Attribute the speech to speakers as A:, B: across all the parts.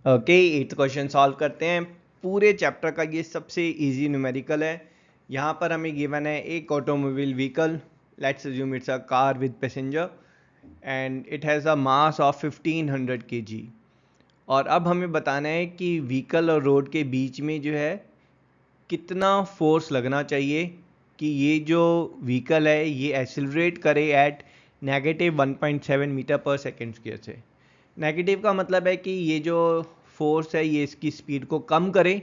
A: Okay, 8th question solve करते हैं। पूरे चैप्टर का ये सबसे इजी न्यूमेरिकल है। यहाँ पर हमें गिवन है एक automobile vehicle, let's assume it's a car with passenger and it has a mass of 1500 kg। और अब हमें बताना है कि व्हीकल और रोड के बीच में जो है कितना फोर्स लगना चाहिए कि ये जो व्हीकल है ये एक्सिलरेट करे एट -1.7 मीटर पर सेकेंड स्क्वायर से। नेगेटिव का मतलब है कि ये जो फोर्स है ये इसकी स्पीड को कम करे।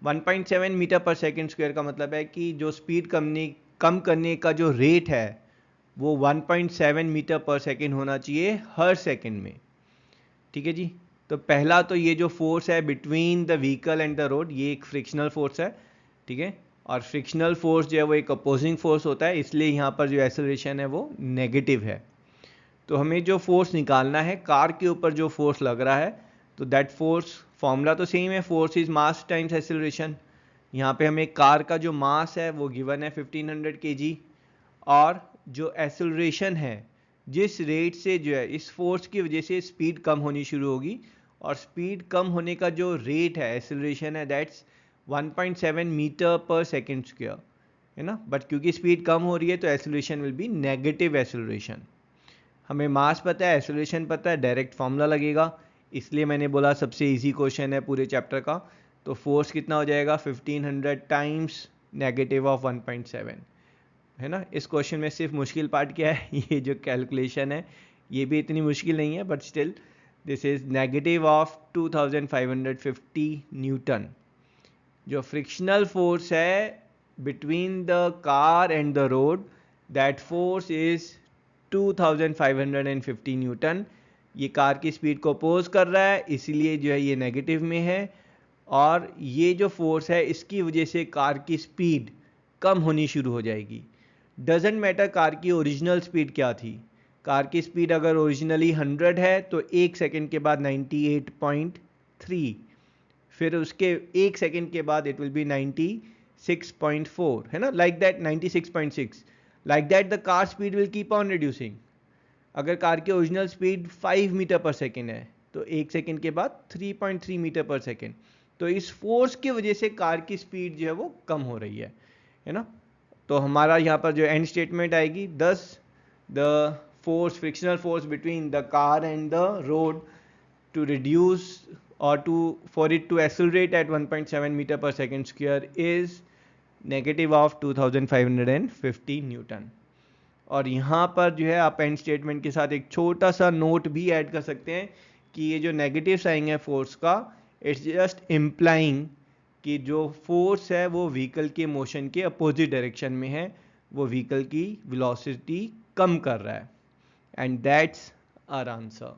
A: 1.7 मीटर पर सेकेंड स्क्वायर का मतलब है कि जो स्पीड कम करने का जो रेट है वो 1.7 मीटर पर सेकेंड होना चाहिए हर सेकेंड में। ठीक है जी। तो पहला तो ये जो फोर्स है between the vehicle and the road, ये एक फ्रिक्शनल फोर्स है। ठीक है। और फ्रिक्शनल फोर्स जो है वो एक अपोजिंग फोर्स होता है, इसलिए यहाँ पर जो एक्सेलरेशन है वो नेगेटिव है। तो हमें जो फोर्स निकालना है कार के ऊपर जो फोर्स लग रहा है, तो दैट फोर्स फॉर्मूला तो सेम है, force is mass times acceleration. यहाँ पे हमें कार का जो मास है वो गिवन है 1500 kg, और जो एक्सेलरेशन है जिस रेट से जो है इस फोर्स की वजह से स्पीड कम होनी शुरू होगी, और स्पीड कम होने का जो रेट है एक्सेलरेशन है दैट्स 1.7 मीटर पर सेकेंड स्क्वायर, है ना। बट क्योंकि स्पीड कम हो रही है तो acceleration will be negative acceleration. हमें मास पता है, एक्सेलरेशन पता है, डायरेक्ट फॉर्मूला लगेगा, इसलिए मैंने बोला सबसे इजी क्वेश्चन है पूरे चैप्टर का। तो फोर्स कितना हो जाएगा 1500 टाइम्स नेगेटिव ऑफ 1.7, है ना। इस क्वेश्चन में सिर्फ मुश्किल पार्ट क्या है ये जो कैलकुलेशन है ये भी इतनी मुश्किल नहीं है, but still this is negative of 2550 Newton. जो फ्रिक्शनल फोर्स है between the car and the road, that force is 2550 Newton. ये कार की स्पीड को अपोज कर रहा है, इसीलिए जो है ये नेगेटिव में है। और ये जो फोर्स है इसकी वजह से कार की स्पीड कम होनी शुरू हो जाएगी। डजेंट मैटर कार की ओरिजिनल स्पीड क्या थी। कार की स्पीड अगर ओरिजिनली 100 है तो एक सेकेंड के बाद 98.3, फिर उसके एक सेकेंड के बाद इट विल बी 96.4, है ना, like that 96.6, like that the car speed will keep on reducing. अगर कार की ओरिजिनल स्पीड 5 मीटर पर सेकेंड है तो एक सेकेंड के बाद 3.3 मीटर पर सेकेंड। तो इस फोर्स की वजह से कार की स्पीड जो है वो कम हो रही है ना। तो हमारा यहाँ पर जो एंड स्टेटमेंट आएगी, दस the force, frictional force between the car and the road to reduce or for it to accelerate at 1.7 meter per second square is negative of 2550 Newton. और यहाँ पर जो है आप एंड स्टेटमेंट के साथ एक छोटा सा नोट भी ऐड कर सकते हैं कि ये जो नेगेटिव साइन है फोर्स का, इट्स जस्ट इम्प्लाइंग कि जो फोर्स है वो व्हीकल के मोशन के अपोजिट डायरेक्शन में है, वो व्हीकल की वेलोसिटी कम कर रहा है। And that's our answer.